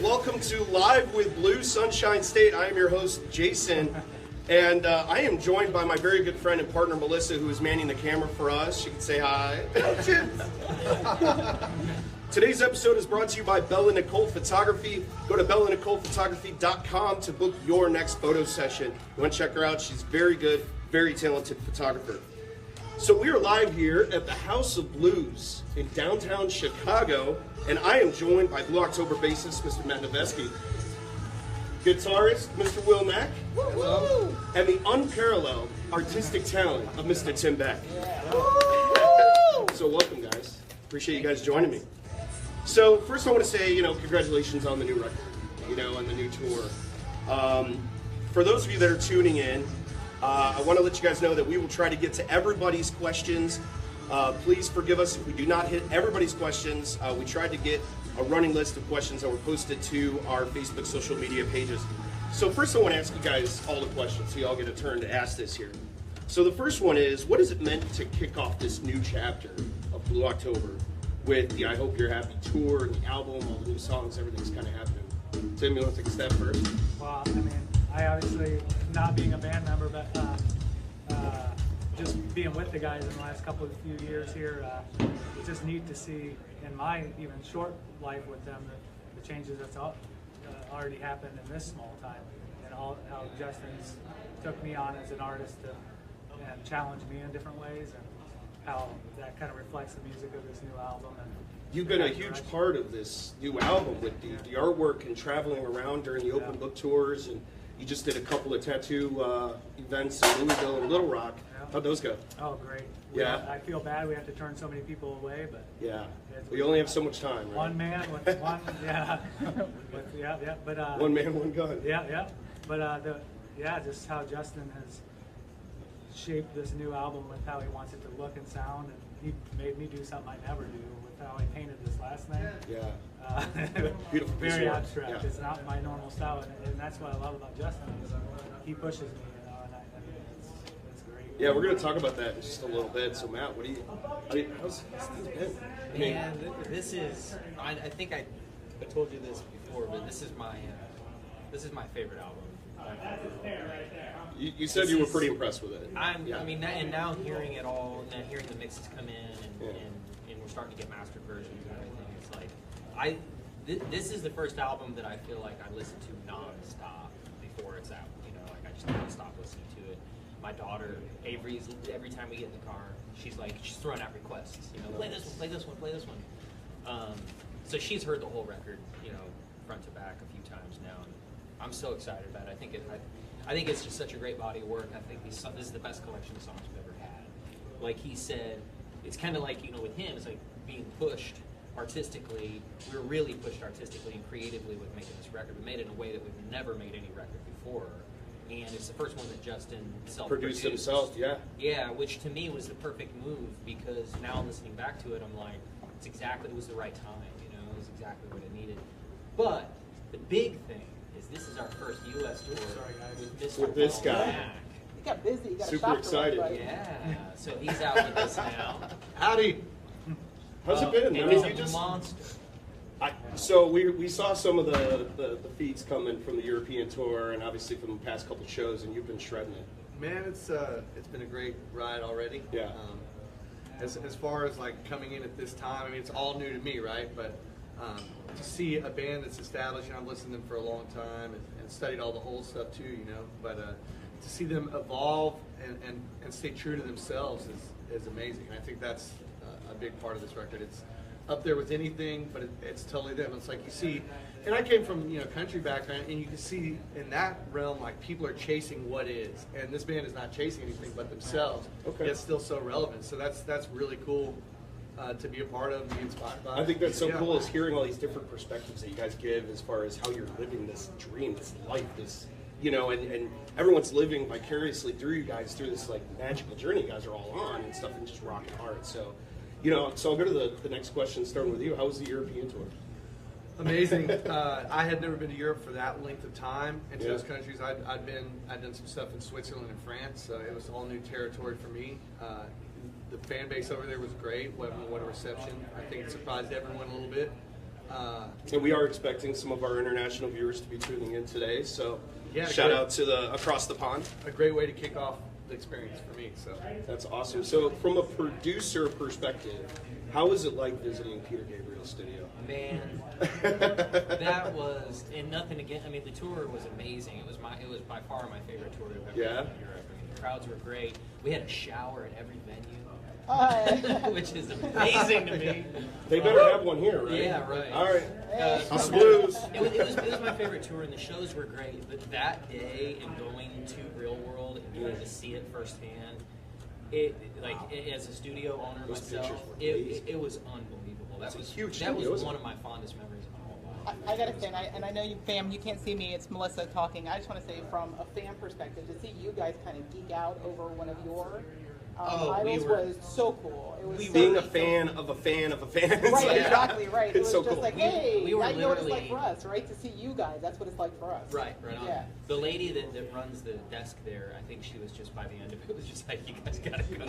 welcome to Live with Blue Sunshine State. I am your host, Jason, and I am joined by my very good friend and partner, Melissa, who is manning the camera for us. She can say hi. Today's episode is brought to you by Bella Nicole Photography. Go to bellanicolephotography.com to book your next photo session. You want to check her out? She's very good, very talented photographer. So we are live here at the House of Blues in downtown Chicago, and I am joined by Blue October bassist, Mr. Matt Nevesky, guitarist, Mr. Will Mack, hello, and the unparalleled artistic talent of Mr. Tim Beck. So welcome, guys. Appreciate you guys joining me. So first I want to say, congratulations on the new record, and the new tour. For those of you that are tuning in, I want to let you guys know that we will try to get to everybody's questions. Please forgive us if we do not hit everybody's questions. We tried to get a running list of questions that were posted to our Facebook social media pages. So first I want to ask you guys all the questions so you all get a turn to ask this here. So the first one is, what is it meant to kick off this new chapter of Blue October with the I Hope You're Happy tour and the album, all the new songs, everything's kind of happening? Tim, you want to take a step first? Well, I obviously, not being a band member, but just being with the guys in the last few years here, it's just neat to see in my even short life with them the changes that's already happened in this small time, and how Justin's took me on as an artist and challenged me in different ways, and how that kind of reflects the music of this new album. And you've been a huge part of this new album with the artwork and traveling around during the open book tours, and you just did a couple of tattoo events in Louisville and Little Rock. Yeah. How'd those go? Oh, great. Yeah. I feel bad we have to turn so many people away, but yeah, we only have so much time, right? One man with one, yeah, but one man, one gun. Yeah, but just how Justin has shaped this new album with how he wants it to look and sound, and he made me do something I never do with how I painted this last night. Yeah. Beautiful. Very abstract. Yeah. It's not my normal style, and that's what I love about Justin. Is he pushes me, and it's great. Yeah, we're going to talk about that in just a little bit. So Matt, how's things been? Man, this is. I think I told you this before, but this is my favorite album. You said you were pretty impressed with it. And now hearing it all, and hearing the mixes come in, and we're starting to get mastered versions and everything. It's like this is the first album that I feel like I listen to non-stop before it's out. I just can't stop listening to it. My daughter Avery's, every time we get in the car, she's throwing out requests. Play this one, play this one, play this one. So she's heard the whole record, front to back a few times now. And I'm so excited about it. I think it's just such a great body of work. I think this is the best collection of songs we've ever had. Like he said, it's kind of like, with him, it's like being pushed artistically. We were really pushed artistically and creatively with making this record. We made it in a way that we've never made any record before. And it's the first one that Justin self-produced. Produced himself, yeah. Yeah, which to me was the perfect move, because now listening back to it, I'm like, it was the right time, it was exactly what it needed. But the big thing is this is our first U.S. tour with this guy. He got busy. He got super excited. Yeah, so he's out with us now. Howdy. How's it been? And he's a monster. So we saw some of the feeds coming from the European tour, and obviously from the past couple of shows, and you've been shredding it. Man, it's been a great ride already. Yeah. As far as coming in at this time, it's all new to me, right? But to see a band that's established, and I've listened to them for a long time and studied all the whole stuff too, but to see them evolve and stay true to themselves is amazing. And I think that's a big part of this record. It's up there with anything, but it's totally them. It's like you see, and I came from country background, and you can see in that realm people are chasing what is, and this band is not chasing anything but themselves. Okay. Yet still so relevant. So that's really cool to be a part of, and be inspired by. I think that's so cool, is hearing all these different perspectives that you guys give as far as how you're living this dream, this life, this and everyone's living vicariously through you guys, through this magical journey you guys are all on and stuff, and just rocking hard. So. So I'll go to the next question, starting with you. How was the European tour? Amazing. I had never been to Europe for that length of time. Into those countries, I'd done some stuff in Switzerland and France, so it was all new territory for me. The fan base over there was great. What a reception! I think it surprised everyone a little bit. And we are expecting some of our international viewers to be tuning in today, so Yeah, shout good. out to the across the pond. A great way to kick off the experience for me. So That's awesome. So from a producer perspective, how is it like visiting Peter Gabriel's studio? Man, that was, and nothing again. I mean, the tour was amazing. It was by far my favorite tour I've ever Yeah? done in Europe. I mean, the crowds were great. We had a shower at every venue, which is amazing to me. They better have one here, right? Yeah, right. All right. House of It Blues. was my favorite tour, and the shows were great. But that day and going to Real World and getting to see it firsthand, as a studio owner Those myself, pictures were amazing. it was unbelievable. It's a huge that studio, was isn't one it? of my fondest memories of my whole life. I gotta say, and I know you, fam, you can't see me. It's Melissa talking. I just want to say, from a fan perspective, to see you guys kind of geek out over one of your idols was so cool. It was so Being a neat. fan of a fan of a fan. It's Right, like- exactly, right. It It's was so just cool. like, hey, we were now you know what it's like literally- for us, right? To see you guys, that's what it's like for us. Right on. Yeah. The lady that runs the desk there, I think she was just by the end of it was just like, you guys gotta go.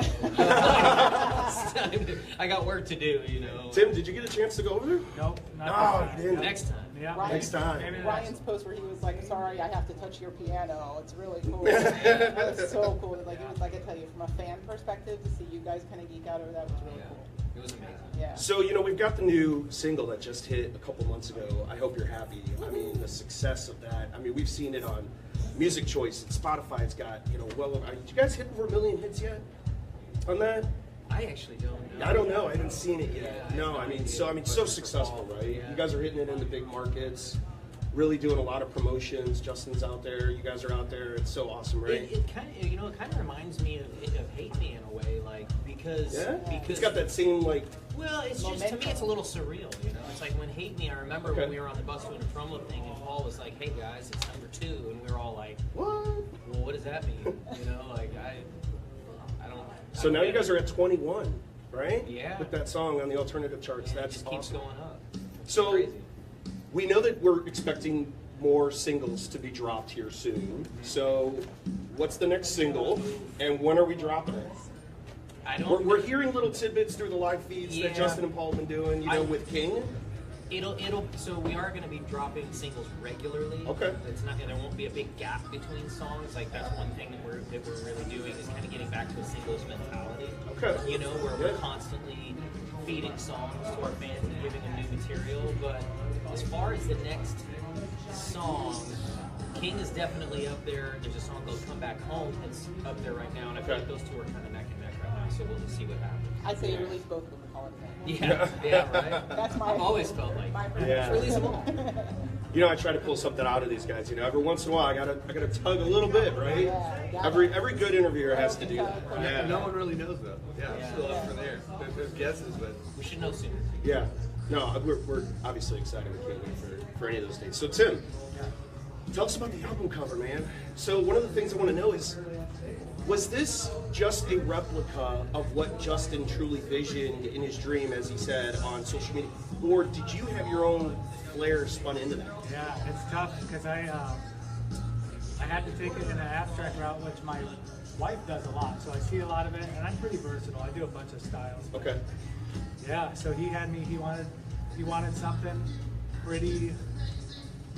It's time to- I got work to do, you know. Tim, did you get a chance to go over there? Nope. No, Not you didn't. Next time. Yeah, Ryan- Next time. Maybe Ryan's post where he was like, "Sorry, I have to touch your piano. It's really cool." It was so cool. Like, it was like I tell you, from a fan perspective, to see you guys kind of geek out over that was really Yeah, cool. it was amazing. Yeah. So, we've got the new single that just hit a couple months ago. I hope you're happy. I mean, the success of that. I mean, we've seen it on Music Choice and Spotify's got, well, did you guys hit over 1 million hits yet on that? I actually don't know. I don't know. I haven't seen it yet. Yeah, No, I mean, so successful, right? You guys are hitting it in the big markets, really doing a lot of promotions. Justin's out there. You guys are out there. It's so awesome, right? It kind of, it kind of reminds me of Hate Me in a way, like because It's got that same, like, well, it's just to me it's a little surreal, you know. It's like when Hate Me. I remember Okay. when we were on the bus doing a promo thing, and Paul was like, "Hey guys, it's number 2," and we were all like, what? "Well, what does that mean?" You know, like I don't. So now you guys are at 21, right? Yeah. With that song on the alternative charts. It That's just keeps awesome. going up. It's So crazy. we know that we're expecting more singles to be dropped here soon. So what's the next single, and when are we dropping it? I don't. We're hearing little tidbits through the live feeds Yeah. that Justin and Paul have been doing, with King. It'll. So we are going to be dropping singles regularly. Okay. It's not. There won't be a big gap between songs. Like that's one thing that we're really doing is kind of getting back to a singles mentality. Okay. You know, where Yeah. we're constantly feeding songs to our fans and giving them new material. But as far as the next song, King is definitely up there. There's a song called "Come Back Home" that's up there right now, and I feel Okay. like those two are kind of neck and neck right now. So we'll just see what happens. I'd say you release both of them and call it that. Yeah, right. That's my. I've always felt like my Yeah. release them all. I try to pull something out of these guys. Every once in a while, I gotta tug a little bit, right? Yeah. Every good interviewer has to do that. Yeah. no one really knows though. Yeah, it's still up for there. There's guesses, but We should know soon. Yeah. No, we're obviously excited. We can't wait for any of those dates. So Tim, tell us about the album cover, man. So one of the things I want to know is, was this just a replica of what Justin truly visioned in his dream, as he said on social media, or did you have your own flair spun into that? Yeah, it's tough because I had to take it in an abstract route, which my wife does a lot. So I see a lot of it, and I'm pretty versatile. I do a bunch of styles. Okay. Yeah, so he had me. He wanted something pretty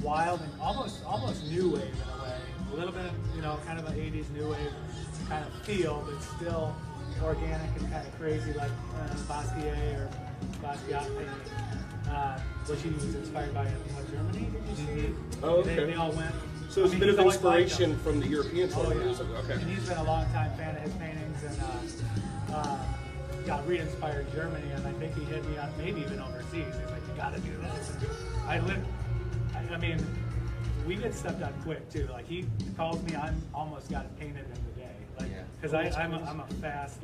wild and almost new wave in a way. A little bit, kind of an '80s new wave kind of feel, but still organic and kind of crazy, like Basquiat or Basquiat painting, which he was inspired by Germany. Did you see? Oh, okay. They all went. So it's a bit he's of always liked inspiration them. from the European Oh, tour. yeah. Okay. And he's been a long time fan of his paintings and got re-inspired Germany, and I think he hit me up maybe even overseas. He's like, you gotta do this. And I mean, we get stuff done quick too. Like he calls me, I'm almost got it painted in the day. Like, Yeah. because I'm a fast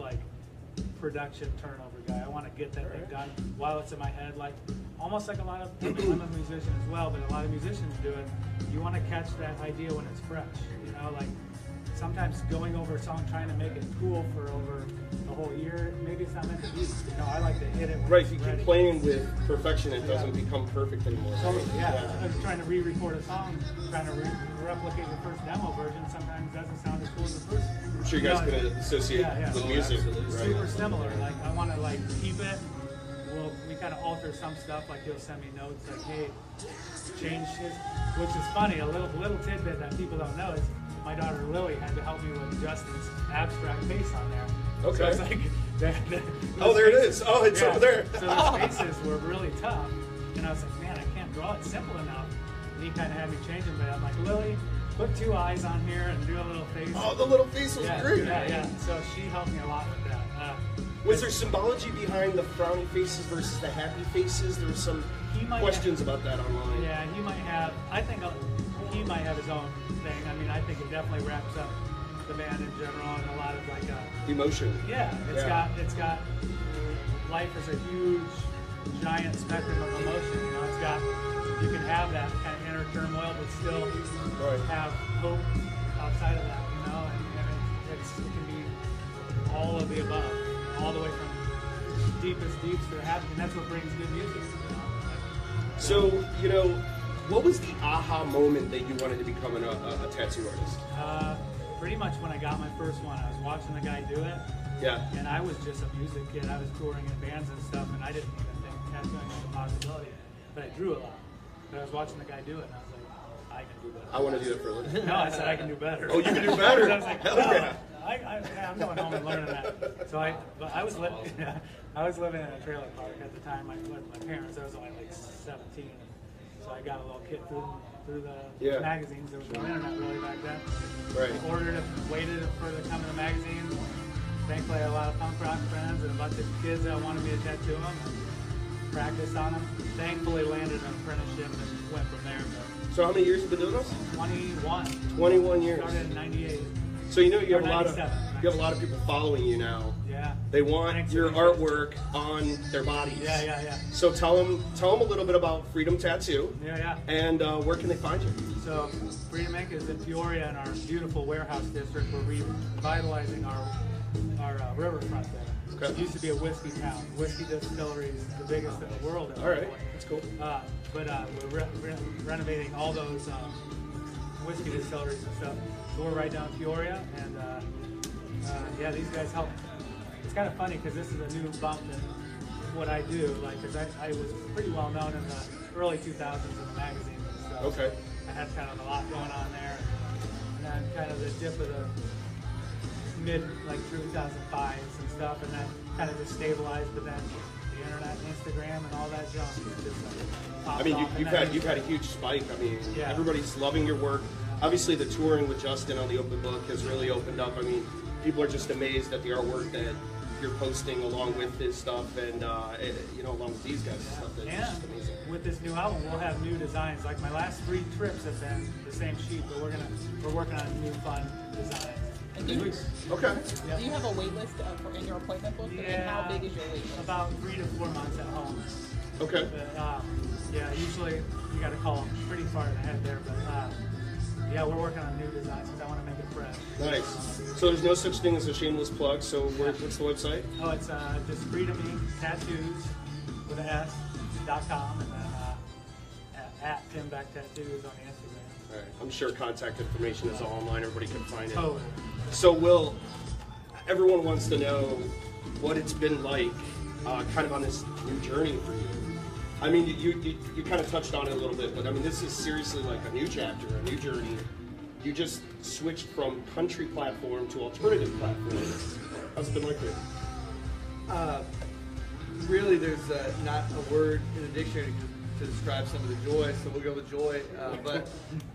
production turnover guy. I want to get that thing done while it's in my head. Like almost like a lot of I'm a musician as well, but a lot of musicians do it. You want to catch that idea when it's fresh. Like sometimes going over a song trying to make it cool for over a whole year, maybe it's not meant to be. I like to hit it when Right, it's if you ready. keep playing with perfection, it doesn't become perfect anymore. Totally, yeah. I'm trying to re-record a song, trying to replicate the first demo version. Sometimes it doesn't sound as cool as the first. I'm sure you guys can associate Yeah, yeah. with Oh, music, absolutely. right? Super similar. Like I want to keep it we kind of alter some stuff. Like he'll send me notes like, hey, change his. Which is funny. A little tidbit that people don't know is my daughter Lily had to help me with Justin's abstract face on there. Okay. So it's like, oh, there it is. Oh, it's over there. So those faces were really tough, and I was like, man, I can't draw it simple enough. And he kind of had me change them, but I'm like, Lily, put 2 eyes on here and do a little face. Oh, the little face was great. Yeah. So she helped me a lot with that. Was there symbology behind the frowny faces versus the happy faces? There were some questions about that online. Yeah, he might have. I think he might have his own thing. I mean, I think it definitely wraps up the band in general and a lot of like emotion. Yeah, it's got life is a huge, giant spectrum of emotion. You know, it's got you can have that kind of inner turmoil, but still have hope outside of that. You know, and it can be all of the above, all the way from deepest deeps to happy, and that's what brings good music. You know? So, you know, what was the aha moment that you wanted to become a tattoo artist? Pretty much when I got my first one, I was watching the guy do it. Yeah. And I was just a music kid. I was touring in bands and stuff, and I didn't even think tattooing was a possibility. But I drew a lot. But I was watching the guy do it, and I was like, I can do better. I want to do that for a living. No, I said I can do better. Oh, you can do better? I was like, hell no, yeah. I'm going home and learning that. So I was living in a trailer park at the time with my parents. I was only like 17. So I got a little kit through the magazines. There was no internet really back then. Right. Ordered it, waited for it to come in the magazines. Thankfully, I had a lot of punk rock friends and a bunch of kids that wanted me to tattoo them and practice on them. Thankfully, landed an apprenticeship and went from there. So how many years have you been doing this? 21. 21 years. Started in '98. So you know you have a lot of 97. people following you now. Yeah. They want your artwork on their bodies. Yeah. So tell them a little bit about Freedom Tattoo. Yeah. And where can they find you? So Freedom Ink is in Peoria in our beautiful warehouse district. We're revitalizing our riverfront there. Okay. It used to be a whiskey town. Whiskey distillery is the biggest in the world. All right, that's cool. But we're renovating all those whiskey distilleries and stuff. So we're right down Peoria, and yeah, these guys help. It's kind of funny because this is a new bump in what I do. Like, because I was pretty well known in the early 2000s in the magazines and stuff. Okay. I had kind of a lot going on there, and then kind of the dip of the mid 2005s and stuff, and then kind of just stabilized. But then the internet, Instagram, and all that junk just popped I mean, off, you've had a huge spike. I mean, Yeah. everybody's loving your work. Obviously, the touring with Justin on the open book has really opened up. I mean, people are just amazed at the artwork that you're posting along with his stuff, and along with these guys' stuff. That's just amazing. With this new album, we'll have new designs. Like my last 3 trips have been the same sheet, but we're working on new fun designs. And do you, Okay. do you have a wait list in your appointment book? Yeah. And how big is your wait list? About 3 to 4 months at home. Okay. But yeah, usually you got to call pretty far ahead there. But yeah, we're working on new designs because I want to make it fresh. Nice. So there's no such thing as a shameless plug. So what's the website? Oh, it's just Freedom Ink Tattoos with an S.com, and then at Tim Beck Tattoos on the Instagram. All right. I'm sure contact information is all online. Everybody can find it. Totally. So, Will, everyone wants to know what it's been like, kind of on this new journey for you. I mean, you kind of touched on it a little bit, but I mean, this is seriously like a new chapter, a new journey. You just switched from country platform to alternative platform. How's it been like for you? Really, there's not a word in the dictionary to describe some of the joy, so we'll go with joy. But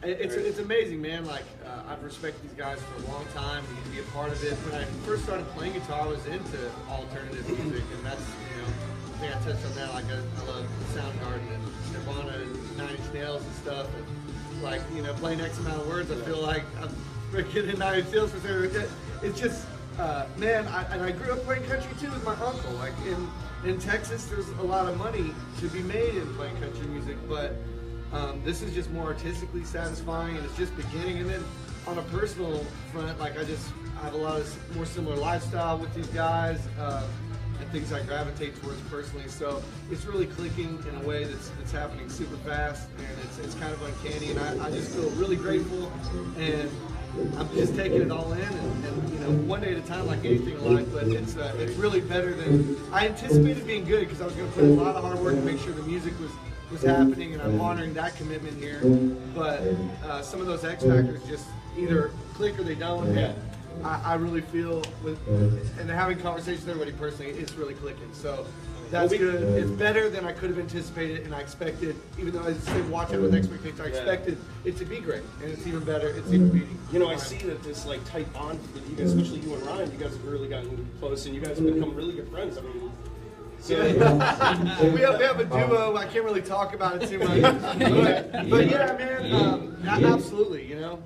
it's amazing, man. Like, I've respected these guys for a long time. We get to be a part of it. When I first started playing guitar, I was into alternative music, and that's, I think I touched on that. Like, I love Soundgarden and Nirvana and 9 Inch Nails and stuff. And, like, playing X amount of words, I feel like I'm freaking in 9 Inch Nails for sure. It's just, man, I grew up playing country too with my uncle. Like, in Texas, there's a lot of money to be made in playing country music, but this is just more artistically satisfying, and it's just beginning. And then on a personal front, like, I have a lot of more similar lifestyle with these guys, and things I gravitate towards personally. So it's really clicking in a way that's happening super fast, and it's kind of uncanny. And I just feel really grateful, and I'm just taking it all in, and you know, one day at a time, like anything in life. But it's really better than I anticipated being good, because I was going to put in a lot of hard work to make sure the music was happening, and I'm honoring that commitment here. But some of those X factors just either click or they don't. Yeah. I really feel and having conversations with everybody personally, it's really clicking. So that's good. It's better than I could have anticipated, and I expected, even though I said watch it with expectations, I expected it to be great, and it's even better. It's even beating. You know, I see that this like tight bond with you guys, especially you and Ryan. You guys have really gotten close, and you guys have become really good friends. I mean, so we have a duo. I can't really talk about it too much, but yeah, man, absolutely. You know,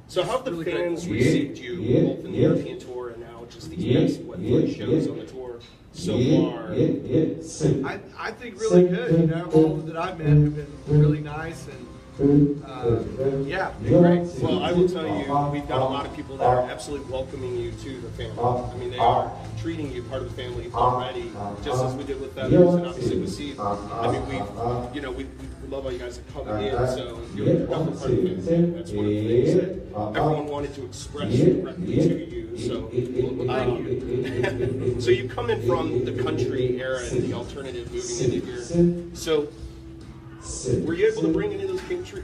So how have the fans received you, both in the European tour and now just these past, 3 shows on the tour so far? I think really good. You know, all that I've met have been really nice, and yeah, great. Well, I will tell you, we've got a lot of people that are absolutely welcoming you to the family. I mean, they are treating you part of the family already, just as we did with Feathers and obviously with Steve. I mean, we love how you guys are coming in, so you're definitely part of the family. That's one of the things that everyone wanted to express directly to you. So thank you. So you come in from the country era and the alternative moving into here. So were you able to bring any of those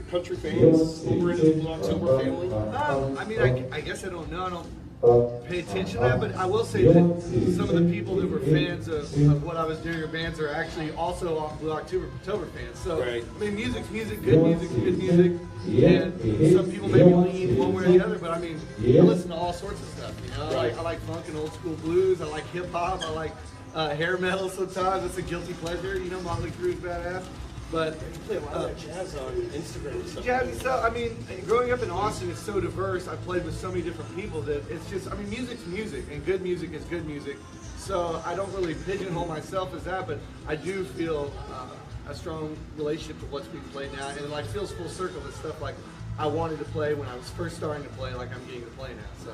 country fans over into the Blue October family? I mean, I guess I don't know. I don't pay attention to that, but I will say that some of the people that were fans of what I was doing or bands are actually also Blue October fans. So, right. I mean, music's music, good music's good music, and some people maybe lean one way or the other, but I mean, I listen to all sorts of stuff, you know? Right. I like funk and old school blues, I like hip hop, I like hair metal sometimes. It's a guilty pleasure, you know, Motley Crue's badass. But You play a lot of that jazz on Instagram and stuff. yeah, so I mean, growing up in Austin is so diverse. I played with so many different people that it's just, I mean, music's music, and good music is good music. So I don't really pigeonhole myself as that, but I do feel a strong relationship to what's being played now, and it like feels full circle with stuff like I wanted to play when I was first starting to play, like I'm getting to play now. So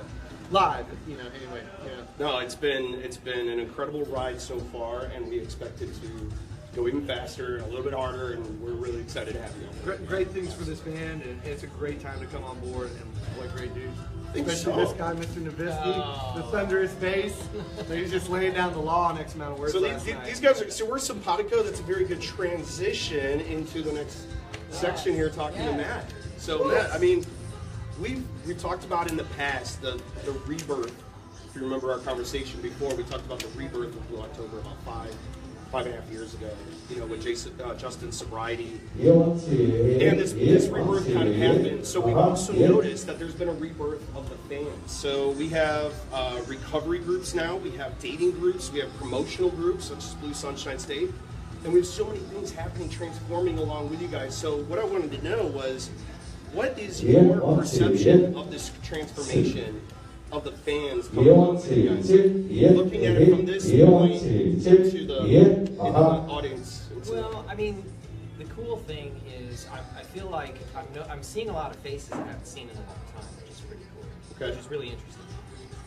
live, you know. Anyway, yeah. No, it's been an incredible ride so far, and we expect it to go even faster and a little bit harder, and we're really excited to have you. Great things for this band, and it's a great time to come on board, and what great dudes. Think Especially so. this guy, Mr. Navitsky, the thunderous bass. So he's just laying down the law on X amount of words So last these night. guys are, so we're simpatico. That's a very good transition into the next section here, talking to Matt. So Matt, I mean, we've talked about in the past the rebirth. If you remember our conversation before, we talked about the rebirth of Blue October about 5.5 years ago, you know, with Justin's sobriety. And this rebirth kind of happened. So we've also noticed that there's been a rebirth of the fans. So we have recovery groups now, we have dating groups, we have promotional groups such as Blue Sunshine State, and we have so many things happening, transforming along with you guys. So what I wanted to know was, what is your perception of this transformation of the fans coming along with you guys? Looking at it from this point into the audience. Well, I mean, the cool thing is I feel like I'm seeing a lot of faces I haven't seen in a long time, which is pretty cool. Okay. Which is really interesting.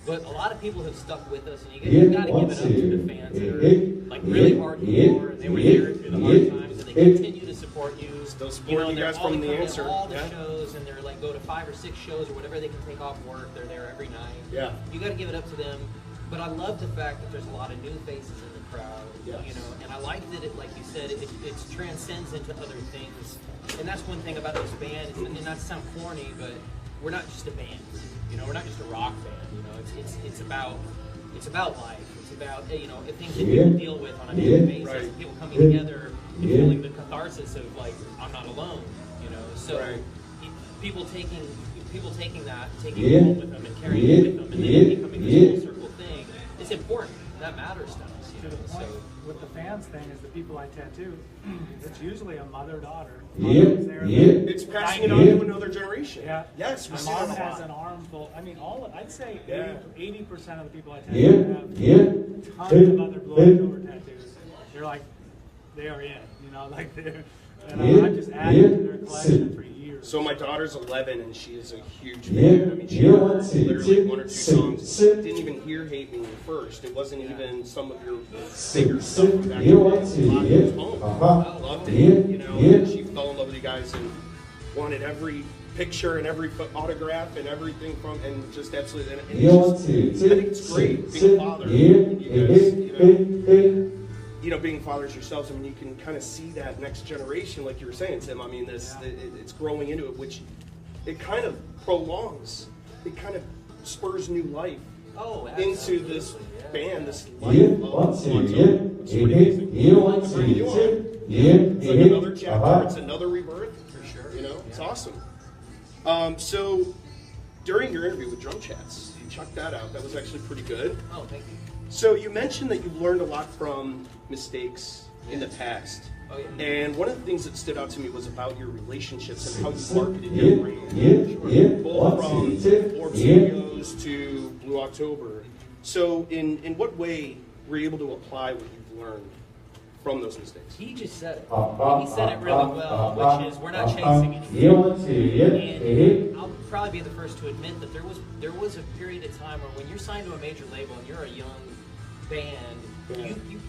But a lot of people have stuck with us, and you got to give it up to the fans that are like really hardcore, and they were there through the hard times, and they continue to support you. Still supporting you guys from the answer. All the shows, and they're like go to 5 or 6 shows or whatever they can take off work. They're there every night. Yeah. You got to give it up to them. But I love the fact that there's a lot of new faces in the crowd. Yes. You know, and I like that it, like you said, it transcends into other things. And that's one thing about this band. And not to sound corny, but we're not just a band. You know, we're not just a rock band. You know, it's about life. It's about, you know, things that people deal with on a daily basis. Right. And people coming together and feeling the catharsis of like, I'm not alone. You know, so Right. people taking that, taking it home with them and carrying it with them, and then it becoming this full circle thing. It's important. That matters to us. To You the know, point so. with the fans thing is the people I tattoo, it's usually a mother-daughter. It's passing it on to another generation. Yeah. Yes, we My see mom that a has lot. an armful. I mean, I'd say Yeah. 80% of the people I tattoo have tons of other Blue October tattoos. They're like, they are in, you know, like they're, and I've just added to their collection for years. So my daughter's 11 and she is a huge fan. I mean, she heard literally 1 or 2 songs. Didn't even hear "Hate Me" first. It wasn't even some of your bigger stuff. It was actually home. Loved it, you know. And she fell in love with you guys and wanted every picture and every autograph and everything from, and just absolutely, and it's I think it's great being a father. You guys, you know, being fathers yourselves, I mean, you can kind of see that next generation, like you were saying, Tim. I mean, it's growing into it, which it kind of prolongs, it kind of spurs new life into this band, this life of Monto. It's pretty amazing. It's like another chapter, it's another rebirth. For sure. You know, it's awesome. So, during your interview with Drum Chats, you checked that out. That was actually pretty good. Oh, thank you. So you mentioned that you've learned a lot from mistakes in the past. Oh, yeah. And one of the things that stood out to me was about your relationships and how you marketed your brand. Both from Orb Studios to Blue October. So in what way were you able to apply what you've learned from those mistakes? He just said it. He said it really well, which is we're not chasing anything. And I'll probably be the first to admit that there was a period of time where when you're signed to a major label and you're a young band,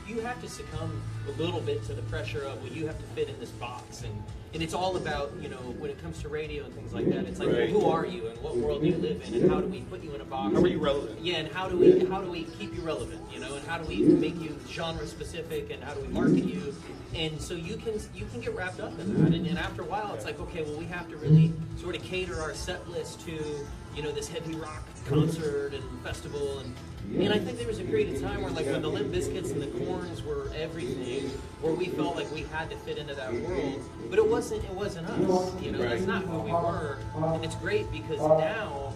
you have to succumb a little bit to the pressure of, well, you have to fit in this box, and it's all about, you know, when it comes to radio and things like that, it's like, well, who are you and what world do you live in and how do we put you in a box? How are you relevant? Yeah, and how do we keep you relevant, you know, and how do we make you genre specific and how do we market you? And so you can get wrapped up in that, and after a while it's like, okay, well, we have to really sort of cater our set list to, you know, this heavy rock concert and festival, and I think there was a period of time where, like, when the Limp Bizkits and the Corns were everything, where we felt like we had to fit into that world, but it wasn't us, you know, that's not who we were, and it's great because now,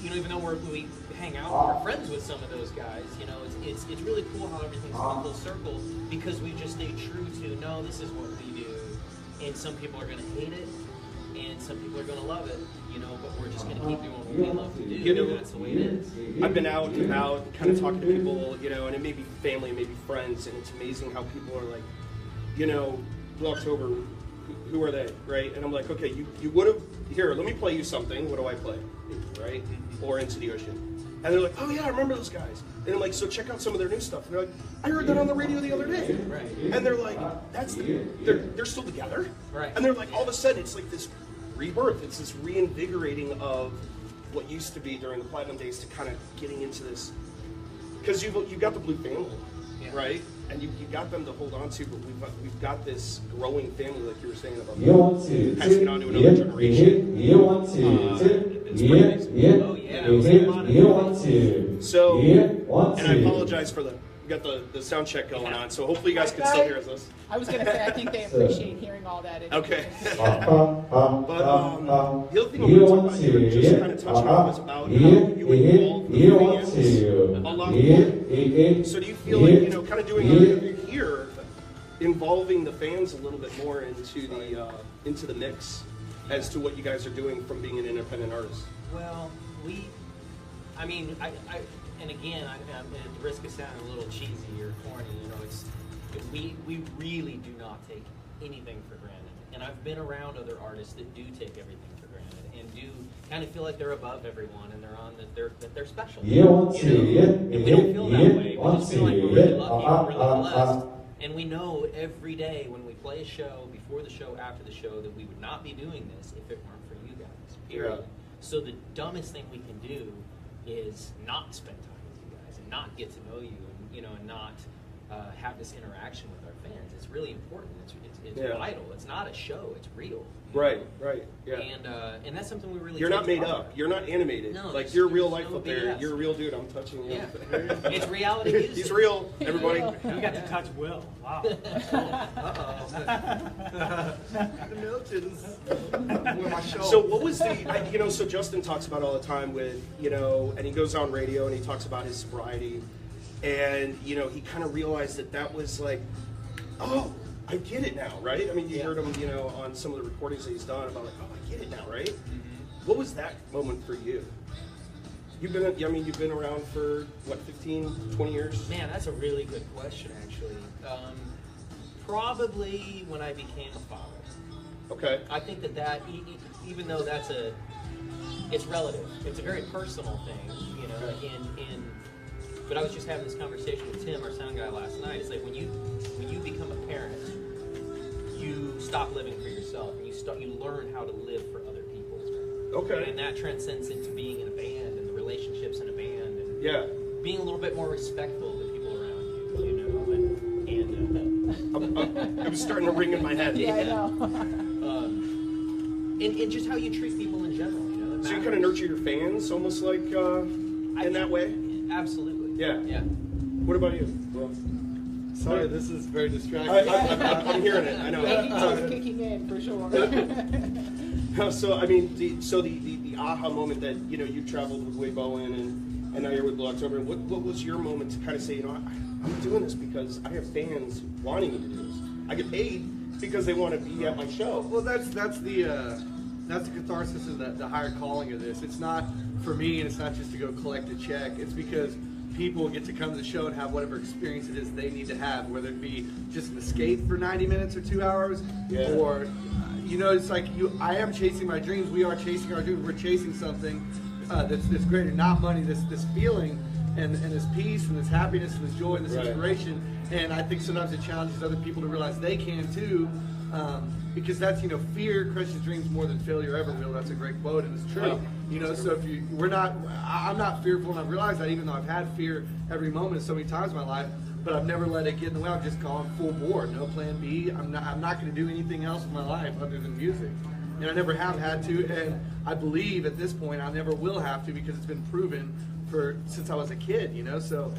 you know, even though we hang out and we're friends with some of those guys, you know, it's really cool how everything's come full circle because we just stay true to, no, this is what we do, and some people are going to hate it, and some people are going to love it, you know, but we're just going to keep doing what we love to do, You know, and that's the way it is. I've been out and about, kind of talking to people, you know, and it may be family, maybe friends, and it's amazing how people are like, you know, Blue October, who are they, right? And I'm like, okay, you would have, here, let me play you something. What do I play, right? Or Into the Ocean. And they're like, oh yeah, I remember those guys. And I'm like, so check out some of their new stuff. And they're like, I heard that on the radio the other day. Right. And they're like, they're still together. Right. And they're like, all of a sudden, it's like this rebirth. It's this reinvigorating of what used to be during the Platinum days to kind of getting into this. Because you've got the Blue family, right? And you got them to hold on to, but we've got this growing family, like you were saying about passing it on to another generation. It's pretty amazing. Oh yeah, it was a lot of So, and I apologize for we got the sound check going on, so hopefully you guys can still hear us. I was going to say, I think they appreciate hearing all that. Okay. But the other thing I want to talk about here, just kind of touching on, was about how you involve the fans a lot more. So do you feel like, you know, kind of doing an interview here, involving the fans a little bit more into the mix as to what you guys are doing from being an independent artist? Well, I mean, and again, I'm at the risk of sounding a little cheesy or corny, you know, we really do not take anything for granted. And I've been around other artists that do take everything for granted and do kind of feel like they're above everyone and that they're special. You know? And we don't feel that way. We just feel like we're really lucky, we're really blessed. And we know every day when we play a show, before the show, after the show, that we would not be doing this if it weren't for you guys, period. Yeah. So the dumbest thing we can do is not spend time with you guys and not get to know you, and, you know, and not have this interaction with our fans. It's really important. It's vital. It's not a show. It's real. Right. Yeah. And that's something we really. You're not made up. You're not animated. No, like you're real life no up there. BS. You're a real dude. I'm touching you. Yeah. It's reality music. He's real, everybody. You got to touch Will. Wow. So what was so Justin talks about all the time with, you know, and he goes on radio and he talks about his sobriety, and, you know, he kind of realized that was like, oh, I get it now, right? I mean, you heard him, you know, on some of the recordings that he's done about like, oh, I get it now, right? Mm-hmm. What was that moment for you? You've been around for, what, 15, 20 years? Man, that's a really good question, actually. Probably when I became a father. Okay. I think that even though it's relative, it's a very personal thing, you know, but I was just having this conversation with Tim, our sound guy, last night. It's like when you become a parent, you stop living for yourself and you learn how to live for other people. Okay. And that transcends into being in a band and the relationships in a band and Yeah. being a little bit more respectful of the people around you, you know, and It was starting to ring in my head. Yeah, I know. and just how you treat people in general, you know. So you kind of nurture your fans, almost like in that way. Absolutely. Yeah. Yeah. What about you? Well, Sorry, this is very distracting. I'm hearing it. I know. ADT's kicking in for sure. So I mean, the aha moment that you traveled with Wade Bowen and now you're with Blue October. What was your moment to kind of say, I'm doing this because I have fans wanting me to do this. I get paid because they want to be at my show. Well, that's the catharsis of the higher calling of this. It's not for me, and it's not just to go collect a check. It's because people get to come to the show and have whatever experience it is they need to have, whether it be just an escape for 90 minutes or 2 hours, or it's like I am chasing my dreams. We are chasing our dreams. We're chasing something that's greater, not money. This feeling and this peace and this happiness and this joy and this inspiration. And I think sometimes it challenges other people to realize they can too. Because that's, fear crushes dreams more than failure ever will. That's a great quote, and it's true. So if I'm not fearful, and I've realized that even though I've had fear every moment so many times in my life, but I've never let it get in the way. I've just gone full bore, no plan B. I'm not going to do anything else in my life other than music. And I never have had to, and I believe at this point I never will have to because it's been proven since I was a kid, So,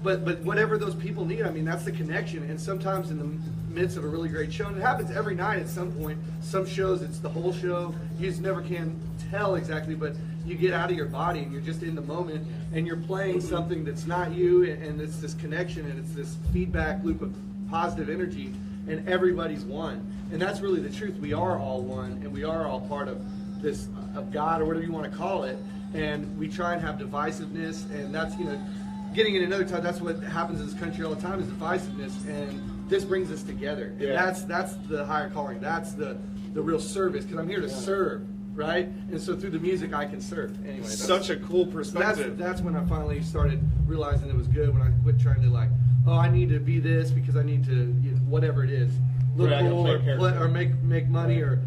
but whatever those people need, I mean, that's the connection. And sometimes in the midst of a really great show, and it happens every night at some point. Some shows it's the whole show. You just never can tell exactly, but you get out of your body and you're just in the moment, and you're playing something that's not you, and it's this connection and it's this feedback loop of positive energy, and everybody's one. And that's really the truth. We are all one, and we are all part of this, of God, or whatever you want to call it. And we try and have divisiveness, and that's, getting in another time, that's what happens in this country all the time, is divisiveness, and this brings us together. Yeah. And that's the higher calling. That's the real service, because I'm here to serve, right? And so through the music, I can serve. Anyway, Such a cool perspective. That's when I finally started realizing it was good, when I quit trying to I need to be this because I need to, whatever it is, look cool or make money or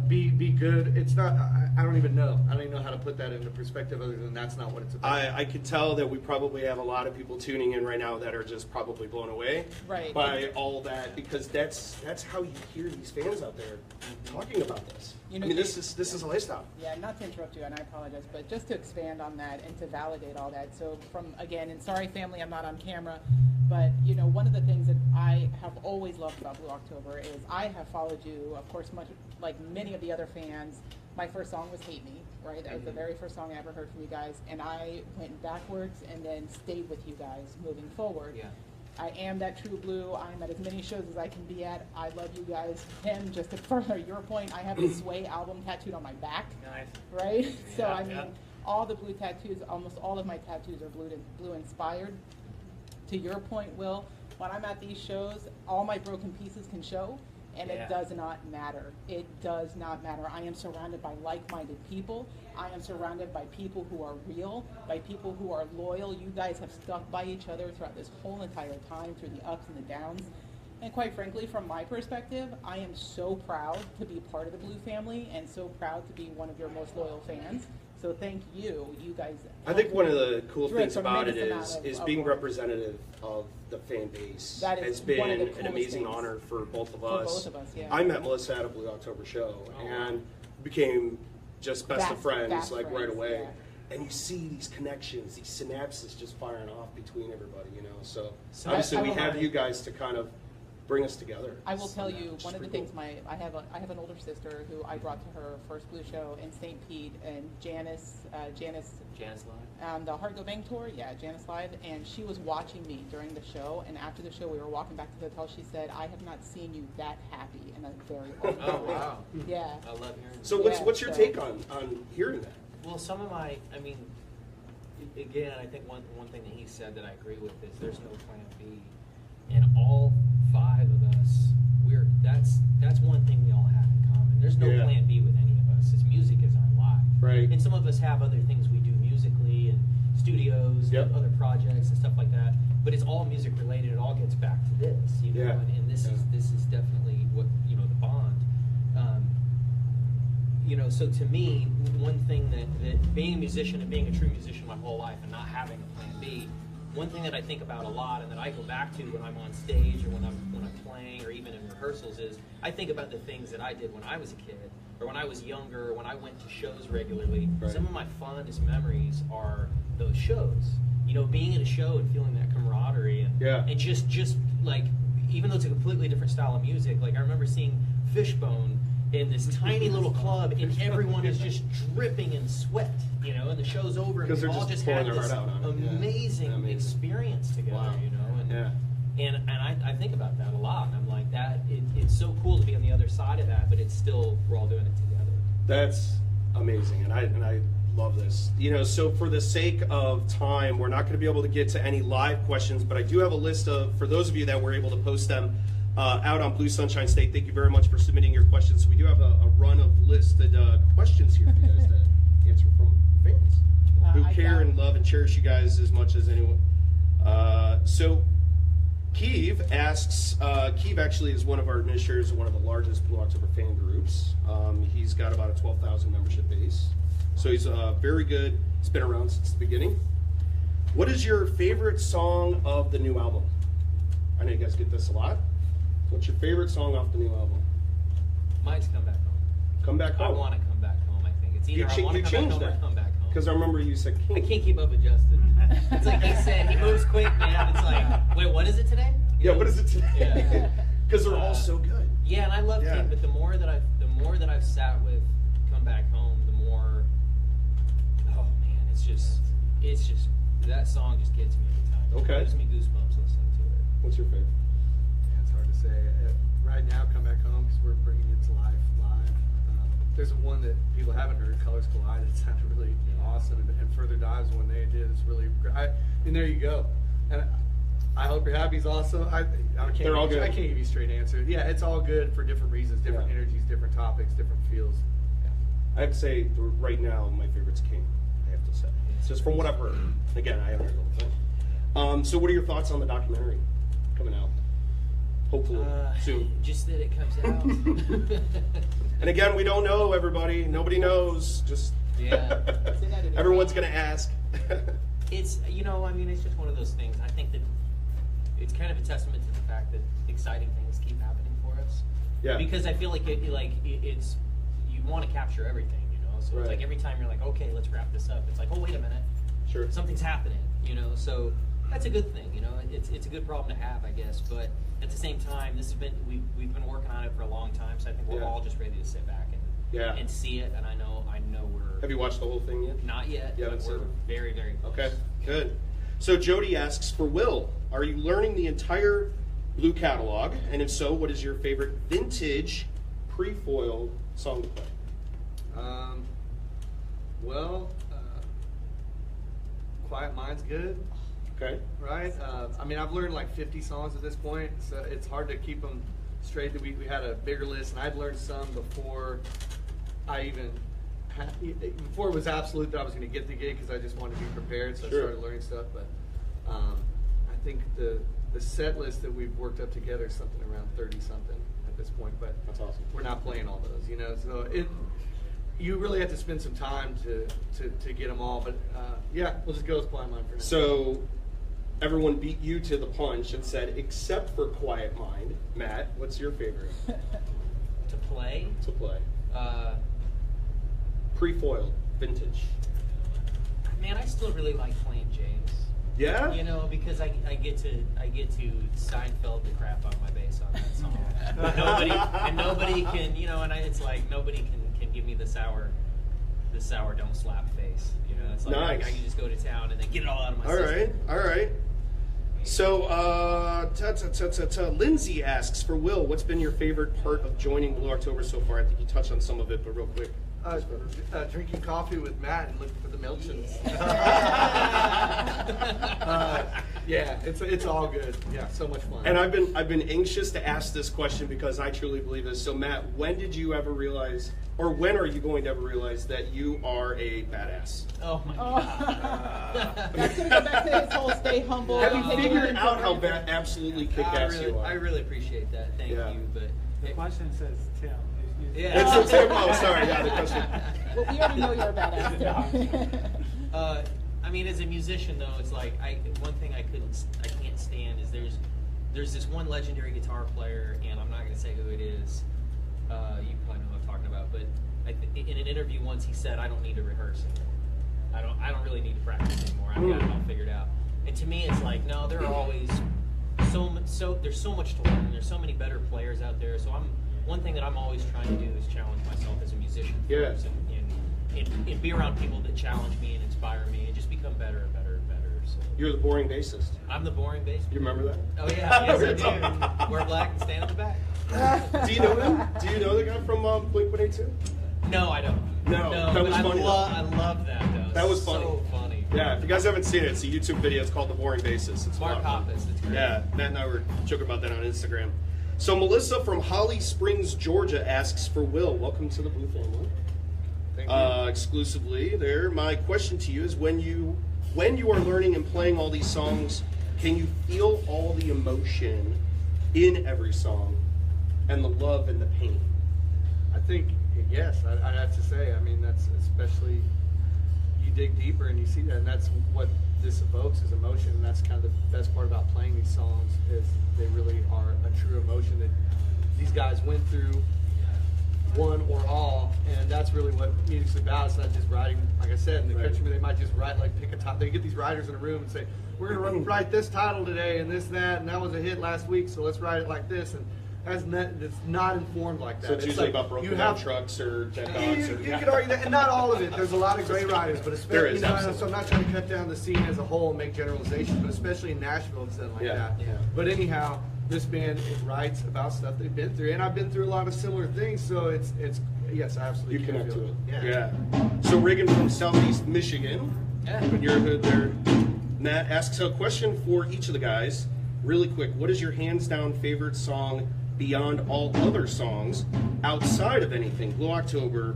be good. It's not. I don't even know. I don't even know how to put that into perspective other than that's not what it's about. I could tell that we probably have a lot of people tuning in right now that are just probably blown away by all that, because that's how you hear these fans out there talking about this. This is a lifestyle. Yeah, not to interrupt you, and I apologize, but just to expand on that and to validate all that. So and sorry family, I'm not on camera, but one of the things that I have always loved about Blue October is I have followed you, of course, much like many of the other fans. My first song was Hate Me, right? That was the very first song I ever heard from you guys, and I went backwards and then stayed with you guys moving forward. Yeah. I am that true blue. I'm at as many shows as I can be at. I love you guys. And just to further your point, I have the Sway album tattooed on my back. Nice. Right? So Yeah, all the blue tattoos, almost all of my tattoos are blue inspired. To your point, Will, when I'm at these shows, all my broken pieces can show. And it does not matter. It does not matter. I am surrounded by like-minded people. I am surrounded by people who are real, by people who are loyal. You guys have stuck by each other throughout this whole entire time, through the ups and the downs. And quite frankly, from my perspective, I am so proud to be part of the Blue family and so proud to be one of your most loyal fans. So thank you. You guys. I think one of the cool things about it is being representative of the fan base that has is been an amazing things. honor for both of For us. both of us, yeah. I met Melissa at a Blue October show and became just best of friends right friends, away. yeah. And you see these connections, these synapses just firing off between everybody, So obviously we have you guys to kind of bring us together. I will tell you, one of the things, cool. I have an older sister who I brought to her first Blue show in St. Pete, and Janice Live. the Heart Go Bang tour, Janice Live, and she was watching me during the show, and after the show we were walking back to the hotel. She said, I have not seen you that happy in a very long time. Oh, wow. Yeah. I love hearing that. So what's your take on hearing that? Well, again, I think one thing that he said that I agree with is there's no plan B. And all five of us, that's one thing we all have in common. There's no plan B with any of us. Music is our life. Right. And some of us have other things we do musically and studios and other projects and stuff like that. But it's all music related. It all gets back to this, And this is definitely what the bond. so to me, one thing that being a musician and being a true musician my whole life and not having a plan B, one thing that I think about a lot and that I go back to when I'm on stage or when I'm playing or even in rehearsals is I think about the things that I did when I was a kid or when I was younger, or when I went to shows regularly. Right. Some of my fondest memories are those shows. Being at a show and feeling that camaraderie and just like, even though it's a completely different style of music, like I remember seeing Fishbone in this tiny little club and everyone is just dripping in sweat, and the show's over and we all just had this amazing experience together, Wow. And I think about that a lot, and I'm like, it's so cool to be on the other side of that, but it's still, we're all doing it together. That's amazing, and I love this. So for the sake of time, we're not going to be able to get to any live questions, but I do have a list of, for those of you that were able to post them out on Blue Sunshine State, thank you very much for submitting your questions. So we do have a run of listed questions here for you guys to answer from fans who care and love and cherish you guys as much as anyone. So Keeve asks, Keeve actually is one of our administrators of one of the largest Blue October fan groups. He's got about a 12,000 membership base. So he's very good. He's been around since the beginning. What is your favorite song of the new album? I know you guys get this a lot. What's your favorite song off the new album? Mine's Come Back Home. Come Back Home. I want to come back home, I think. It's either I want to come back home or come back home. Because I remember you said I can't keep up with Justin. It's like he said, he moves quick, man. It's like, wait, what is it today? What is it today? Because they're all so good. Yeah, and I love King, but the more that I've sat with Come Back Home, the more, oh man, it's just that song just gets me every time. Okay. It gives me goosebumps listening to it. What's your favorite? Yeah, it's hard to say. Right now, Come Back Home, because we're bringing it to life live. There's one that people haven't heard, Colors Collide. It sounded really awesome, and Further Dives, when they did, it's really great. And there you go. And I hope you're happy. It's awesome. They're all good. I can't give you a straight answer. Yeah, it's all good for different reasons, different energies, different topics, different feels. Yeah. I have to say, right now, my favorite's King. I have to say, it's just from what I've heard. Again, I haven't heard the whole thing. So, what are your thoughts on the documentary coming out? Hopefully soon. Just that it comes out. And again, we don't know, everybody. Nobody knows. Just everyone's gonna ask. It's it's just one of those things. I think that it's kind of a testament to the fact that exciting things keep happening for us. Yeah. Because I feel like it's you want to capture everything, So it's like every time you're like, okay, let's wrap this up. It's like, oh, wait a minute. Sure. Something's happening, So that's a good thing, It's a good problem to have, I guess. But at the same time, we've been working on it for a long time. So I think we're all just ready to sit back and see it. And I know we're. Have you watched the whole thing yet? Not yet. Yeah, but we're very, very close. Okay, good. So Jody asks, for Will, are you learning the entire Blue catalog? And if so, what is your favorite vintage pre-foil song to play? Quiet Mind's good. Okay. Right? I've learned like 50 songs at this point, so it's hard to keep them straight. We had a bigger list, and I'd learned some before before it was absolute that I was going to get the gig, because I just wanted to be prepared, so I started learning stuff. But I think the set list that we've worked up together is something around 30-something at this point, but that's awesome. We're not playing all those, so you really have to spend some time to get them all, but we'll just go with Quiet Mind for now. So everyone beat you to the punch and said, except for Quiet Mind. Matt, what's your favorite? To play? To play. Pre-foiled, vintage. Man, I still really like playing James. Yeah? Because I get to Seinfeld the crap on my bass on that song. nobody can, it's like nobody can give me the sour don't slap face. It's like nice. I can just go to town and then get it all out of my system. All right. So, Lindsay asks, for Will, what's been your favorite part of joining Blue October so far? I think you touched on some of it, but real quick. Drinking coffee with Matt and looking for the Milchins. It's all good. Yeah, so much fun. And I've been anxious to ask this question because I truly believe this. So Matt, when did you ever realize, or when are you going to ever realize that you are a badass? Oh my God. That's going to go back to his whole stay humble. Have you figured out how absolutely kick-ass you are? I really appreciate that. Thank you. But the question says, Tim, Yeah. It's a tip. Oh, sorry. Yeah, the question. Well, we already know you're a badass. I mean, as a musician though, it's like one thing I can't stand is there's this one legendary guitar player, and I'm not going to say who it is. You probably know who I'm talking about, but in an interview once he said, "I don't need to rehearse anymore. I don't really need to practice anymore. I've got it all figured out." And to me, it's like, no, there are always there's so much to learn. There's so many better players out there. So one thing that I'm always trying to do is challenge myself as a musician. Yeah. First, and be around people that challenge me and inspire me and just become better and better and better. So You're the boring bassist. I'm the boring bass. You remember that? Oh yeah, yes I do. Wear black and stand in the back. Do you know him? Do you know the guy from Blink-182? No, I don't. No, that but was funny, though. I love that though. That was funny. So funny. Yeah, if you guys haven't seen it, it's a YouTube video. It's called The Boring Bassist. It's a Mark lot of fun. Hoppus. It's great. Yeah, Matt and I were joking about that on Instagram. So Melissa from Holly Springs, Georgia asks for Will. Welcome to the Blue family. Thank you. Exclusively there. My question to you is when you are learning and playing all these songs, can you feel all the emotion in every song and the love and the pain? I think, yes, I'd have to say. I mean, that's especially, you dig deeper and you see that, and that's what this evokes is emotion, and that's kind of the best part about playing these songs is they really are a true emotion that these guys went through, one or all, and that's really what music's about. It's not just writing, like I said, in the country, they might just write, like pick a top, they get these writers in a room and say, we're going to write this title today and this, and that was a hit last week, so let's write it like this, and it's not informed like that. So it's usually like about broken down trucks or dead dogs. You could argue that, and not all of it. There's a lot of great writers, but There especially, is, so I'm not trying to cut down the scene as a whole and make generalizations, but especially in Nashville and stuff like that. Yeah. But anyhow, this band writes about stuff they've been through, and I've been through a lot of similar things, so it's yes, I absolutely You can connect feel to it. Yeah. So Reagan from Southeast Michigan, Yeah. in your hood there. Matt asks a question for each of the guys, really quick. What is your hands down favorite song beyond all other songs outside of anything Blue October,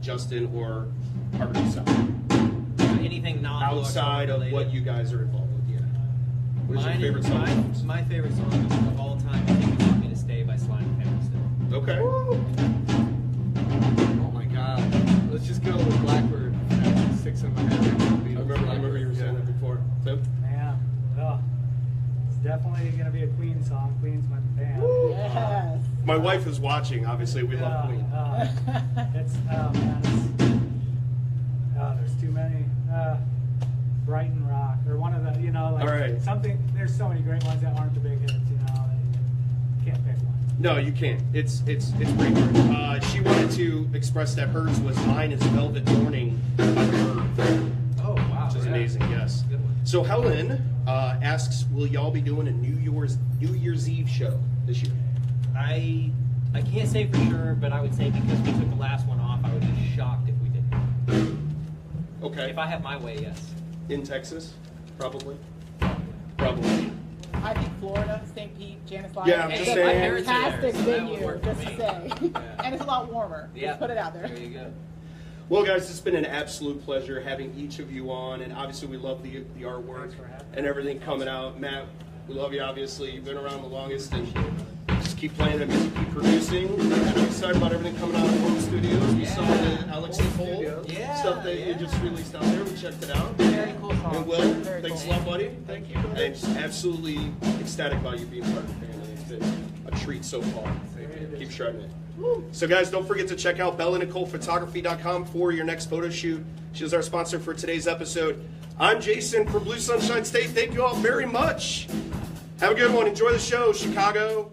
Justin, or Heart of the South? Anything non Outside of what you guys are involved with, yeah. What is your favorite song? My favorite song of all time is "You Want Me to Stay" by Sly and Pepper. Okay. Oh my God. Let's just go with Blackbird. Sticks in my head. I remember you were saying that before. Tim? Yeah, well, it's definitely going to be a Queen song. Queen's my band. Yes. My wife is watching, obviously. We love Queen. It's, there's too many. Brighton Rock, or one of the, like All right. something, there's so many great ones that aren't the big hits, you can't pick one. No, you can't. It's great. She wanted to express that hers was Mine is Velvet Morning by the Verve, Oh wow, which is yeah. amazing, yes. Good one. So Helen asks, will y'all be doing a New Year's Eve show this year? I can't say for sure, but I would say because we took the last one off, I would be shocked if we didn't. Okay. If I have my way, yes. In Texas? Probably. Probably. I think Florida, St. Pete, Janice Lion. Yeah, I'm is just a saying. My parents are there, fantastic so that would venue, work for just to me. say. Yeah. And it's a lot warmer. Yeah. Let's put it out there. There you go. Well, guys, it's been an absolute pleasure having each of you on, and obviously we love the artwork Thanks for having me. and everything coming out. Matt, we love you, obviously. You've been around the longest, and just keep playing that music, keep producing. I'm excited about everything coming out of Home Studios. We saw the Alex and Cole Yeah, stuff that you just released out there. We checked it out. Very cool song. And Will, Very thanks cool. a lot, buddy. Thank you. I'm just absolutely ecstatic about you being part of the family. It's been a treat so far. Keep shredding it. So guys, don't forget to check out BellaNicolePhotography.com for your next photo shoot. She is our sponsor for today's episode. I'm Jason from Blue Sunshine State. Thank you all very much. Have a good one. Enjoy the show, Chicago.